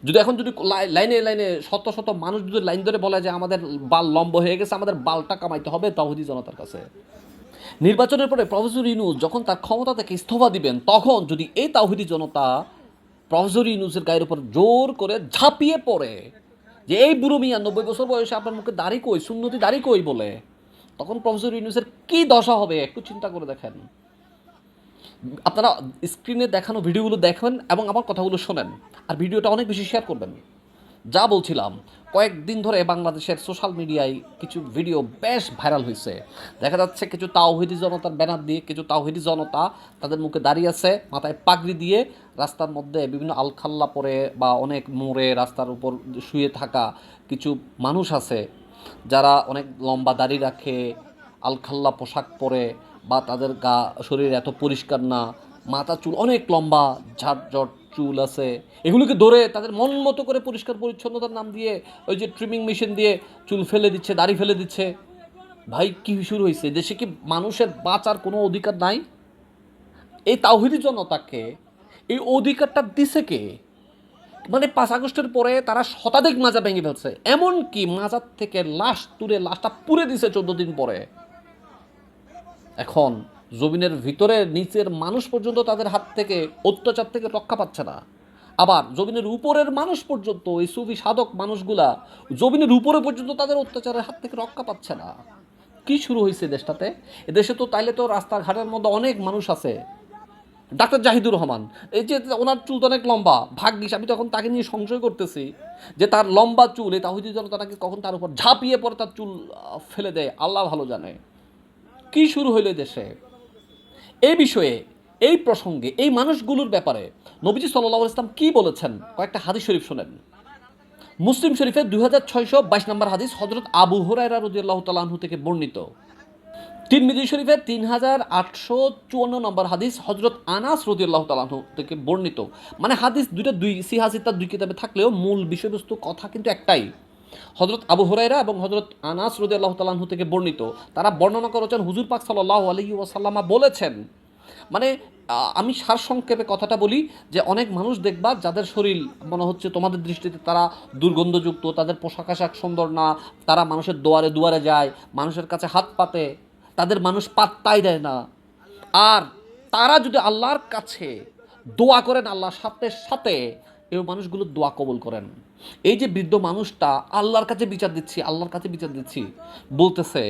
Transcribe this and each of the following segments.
যদি এখন যদি লাইনে লাইনে শত শত মানুষ যদি লাইন ধরে বলে যে আমাদের বাল লম্বা হয়ে গেছে, আমাদের বালটা কামাইতে হবে তাওহীদি জনতার কাছে। নির্বাচনের পরে প্রফেসর ইউনূস যখন তার ক্ষমতা থেকে ইস্তফা দিবেন, তখন যদি এই তাওহীদি জনতা প্রফেসর ইউনূসের গায়ের উপর জোর করে ঝাঁপিয়ে পড়ে যে এই বুড়ো মিয়া 90 বছর বয়সে আপনার মুখে দাড়ি কই, সুন্নতি দাড়ি কই বলে, তখন প্রফেসর ইউনূসের কী দশা হবে একটু চিন্তা করে দেখেন। আপনারা স্ক্রিনে দেখানো ভিডিওগুলো দেখেন এবং আমার কথাগুলো শোনেন, আর ভিডিওটা অনেক বেশি শেয়ার করবেন। যা বলছিলাম, কয়েকদিন ধরে বাংলাদেশের সোশ্যাল মিডিয়ায় কিছু ভিডিও বেশ ভাইরাল হয়েছে। দেখা যাচ্ছে কিছু তাওহীদি জনতার ব্যানার দিয়ে কিছু তাওহীদি জনতা তাদের মুখে দাঁড়িয়ে আছে, মাথায় পাগড়ি দিয়ে রাস্তার মধ্যে বিভিন্ন আলখাল্লা পরে বা অনেক মোড়ে রাস্তার উপর শুয়ে থাকা কিছু মানুষ আছে যারা অনেক লম্বা দাড়ি রাখে, আলখাল্লা পোশাক পরে, বা তাদের শরীর এত পরিষ্কার না, মাথা চুল অনেক লম্বা ঝাড়ঝট চুল আছে, এগুলোকে ধরে তাদের মন মতো করে পরিষ্কার পরিচ্ছন্নতার নাম দিয়ে ওই যে ট্রিমিং মেশিন দিয়ে চুল ফেলে দিচ্ছে, দাড়ি ফেলে দিচ্ছে। ভাই কী শুরু হয়েছে? দেশে কি মানুষের বাঁচার কোনো অধিকার নাই? এই তাওহীদি জনতাকে এই অধিকারটা দিছে কে? মানে 5 আগস্টের পরে তারা শতাধিক মাজা ভেঙে ফেলছে, এমনকি মাজার থেকে লাশ তুলে লাশটা পুড়ে দিছে 14 দিন পরে। এখন জমিনের ভিতরে নিচের মানুষ পর্যন্ত তাদের হাত থেকে অত্যাচার থেকে রক্ষা পাচ্ছে না। আবার জমিনের উপরের মানুষ পর্যন্ত, এই সুফি সাধক মানুষগুলা জমিনের উপরে পর্যন্ত তাদের অত্যাচারের হাত থেকে রক্ষা পাচ্ছে না। কি শুরু হয়েছে দেশটাতে? এদেশে তো তাইলে তো রাস্তাঘাটের মধ্যে অনেক মানুষ আছে। ডাক্তার জাহিদুর রহমান, এই যে ওনার চুল তো অনেক লম্বা, ভাগ্যিস আমি তখন তাকে নিয়ে সংশয় করতেছি যে তার লম্বা চুল এই তাওহীদি জনতা নাকি কখন তার উপর ঝাঁপিয়ে পড়ে তার চুল ফেলে দেয়, আল্লাহ ভালো জানে। কি শুরু হইল দেশে? এই বিষয়ে, এই প্রসঙ্গে, এই মানুষগুলোর ব্যাপারে নবীজি সাল্লাল্লাহু আলাইহি ওয়াসাল্লাম কি বলেছেন কয়েকটা হাদিস শরীফ শোনেন। মুসলিম শরীফে 2622 নম্বর হাদিস হযরত আবু হুরায়রা রাদিয়াল্লাহু তাআলা আনহু থেকে বর্ণিত। তিরমিজি শরীফে 3854 নম্বর হাদিস হযরত আনাস রাদিয়াল্লাহু তাআলা আনহু থেকে বর্ণিত। মানে হাদিস দুইটা সিহা সিত্তার দুই কিতাবে থাকলেও মূল বিষয়বস্তু কথা কিন্তু একটাই। হযরত আবু হুরায়রা এবং হযরত আনাস রাদিয়াল্লাহু তাআলা আনহু থেকে বর্ণিত। তারা বর্ণনা করেছেন হুজুর পাক সাল্লাল্লাহু আলাইহি ওয়াসাল্লাম বলেছেন, মানে আমি সারসংক্ষেপে কথাটা বলি যে অনেক মানুষ দেখবা যাদের শরীর মনে হচ্ছে তোমাদের দৃষ্টিতে তারা দুর্গন্ধযুক্ত, তাদের পোশাক আশাক সুন্দর না, তারা মানুষের দুয়ারে দুয়ারে যায়, মানুষের কাছে হাত পাতে, তাদের মানুষ পাত্তাই দেয় না। আর তারা যদি আল্লাহর কাছে দোয়া করেন, আল্লাহর সাথে সাথে এই মানুষগুলো দোয়া কবুল করেন। এই যে বৃদ্ধ মানুষটা আল্লাহর কাছে বিচার দিচ্ছি, আল্লাহর কাছে বিচার দিচ্ছি বলতেছে,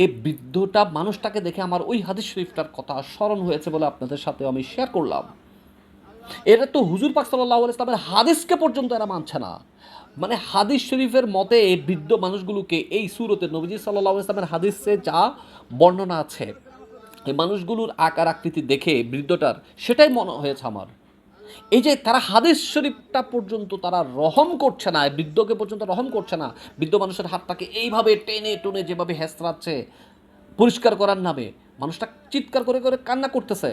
এই বৃদ্ধটা মানুষটাকে দেখে আমার ওই হাদিস শরীফটার কথা স্মরণ হয়েছে বলে আপনাদের সাথে আমি শেয়ার করলাম। এরা তো হুজুর পাক সাল্লাল্লাহু আলাইহি ওয়াসাল্লামের হাদিসকে পর্যন্ত এরা মানছে না। মানে হাদিস শরীফের মতে এই বৃদ্ধ মানুষগুলোকে এই সুরতে নবীজি সাল্লাল্লাহু আলাইহি ওয়াসাল্লামের হাদিসে যা বর্ণনা আছে, এই মানুষগুলোর আকার আকৃতি দেখে বৃদ্ধটার সেটাই মনে হয়েছে আমার। এই যে তারা হাদিস শরীফটা পর্যন্ত তারা রহম করছে না, বৃদ্ধকে পর্যন্ত রহম করছে না, বৃদ্ধ মানুষের হাতটাকে এইভাবে টেনে টুনে যেভাবে হেঁচড়াচ্ছে পরিষ্কার করার নামে, মানুষটা চিৎকার করে করে কান্না করতেছে।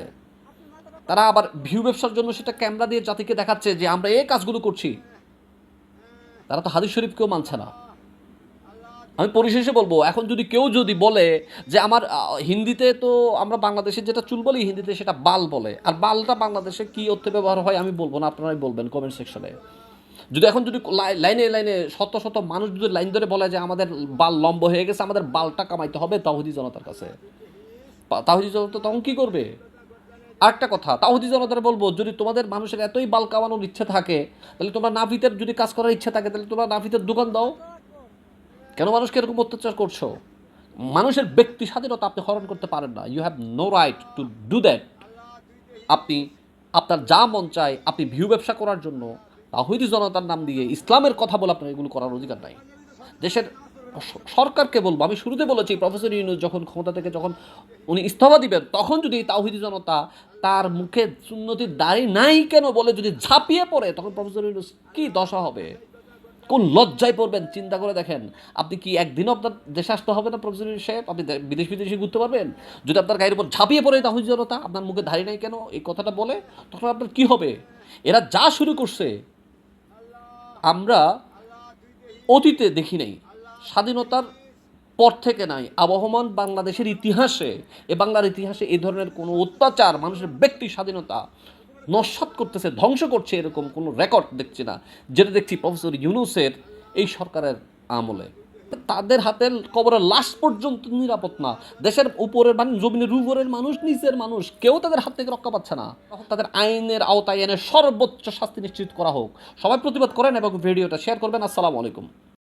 তারা আবার ভিউ ব্যবসার জন্য সেটা ক্যামেরা দিয়ে জাতিকে দেখাচ্ছে যে আমরা এই কাজগুলো করছি। তারা তো হাদিস শরীফকেও মানছে না। আমি পরিশেষে বলবো, এখন যদি কেউ যদি বলে যে আমার হিন্দিতে তো আমরা বাংলাদেশে যেটা চুল বলি, হিন্দিতে সেটা বাল বলে, আর বালটা বাংলাদেশে কী অর্থে ব্যবহার হয় আমি বলবো না, আপনারাই বলবেন কমেন্ট সেকশনে। যদি এখন যদি লাইনে লাইনে শত শত মানুষ যদি লাইন ধরে বলে যে আমাদের বাল লম্বা হয়ে গেছে, আমাদের বালটা কামাইতে হবে তাওহীদি জনতার কাছে, তাওহীদি জনতা তখন কী করবে? আরেকটা কথা, তাওহীদি জনতার বলবো, যদি তোমাদের মানুষের এতই বাল কামানোর ইচ্ছে থাকে, তাহলে তোমরা নাফিতের যদি কাজ করার ইচ্ছে থাকে, তাহলে তোমরা নাফিতের দোকান দাও। কেন মানুষকে এরকম অত্যাচার করছো? মানুষের ব্যক্তি স্বাধীনতা আপনি হরণ করতে পারেন না। You have no right to do that. আপনি আপনার যা মন চায় আপনি ভিউ ব্যবসা করার জন্য তাওহীদি জনতার নাম দিয়ে ইসলামের কথা বলে আপনার এগুলো করার অধিকার নাই। দেশের সরকারকে বলবো, আমি শুরুতে বলেছি প্রফেসর ইউনূস যখন ক্ষমতা থেকে যখন উনি ইস্তফা দিবেন, তখন যদি তাওহীদি জনতা তার মুখে সুন্নতির দাড়ি নাই কেন বলে যদি ঝাঁপিয়ে পড়ে, তখন প্রফেসর ইউনূস কী দশা হবে, কোন লজ্জায় পড়বেন চিন্তা করে দেখেন। আপনি কি একদিনও আপনার দেশে আসতে হবে না প্রফেসর সাহেব? আপনি বিদেশে ঘুরতে পারবেন? যদি আপনার গায়ের উপর ঝাঁপিয়ে পড়ে তাওহীদি জনতা আপনার মুখে ধারি নাই কেন এই কথাটা বলে, তখন আপনার কি হবে? এরা যা শুরু করছে আমরা অতীতে দেখি নাই, স্বাধীনতার পর থেকে নাই, আবহমান বাংলাদেশের ইতিহাসে, বাংলার ইতিহাসে এই ধরনের কোনো অত্যাচার মানুষের ব্যক্তি স্বাধীনতা নস্যাৎ করতেছে, ধ্বংস করছে, এরকম কোনো রেকর্ড দেখছি না, যেটা দেখছি প্রফেসর ইউনূসের এই সরকারের আমলে। তাদের হাতের কবরের লাশ পর্যন্ত নিরাপদ না। দেশের উপরের মানে জমিনের উপরের মানুষ, নিচের মানুষ, কেউ তাদের হাত থেকে রক্ষা পাচ্ছে না। তাদের আইনের আওতায় এনে সর্বোচ্চ শাস্তি নিশ্চিত করা হোক। সবাই প্রতিবাদ করেন এবং ভিডিওটা শেয়ার করবেন। আসসালামু আলাইকুম।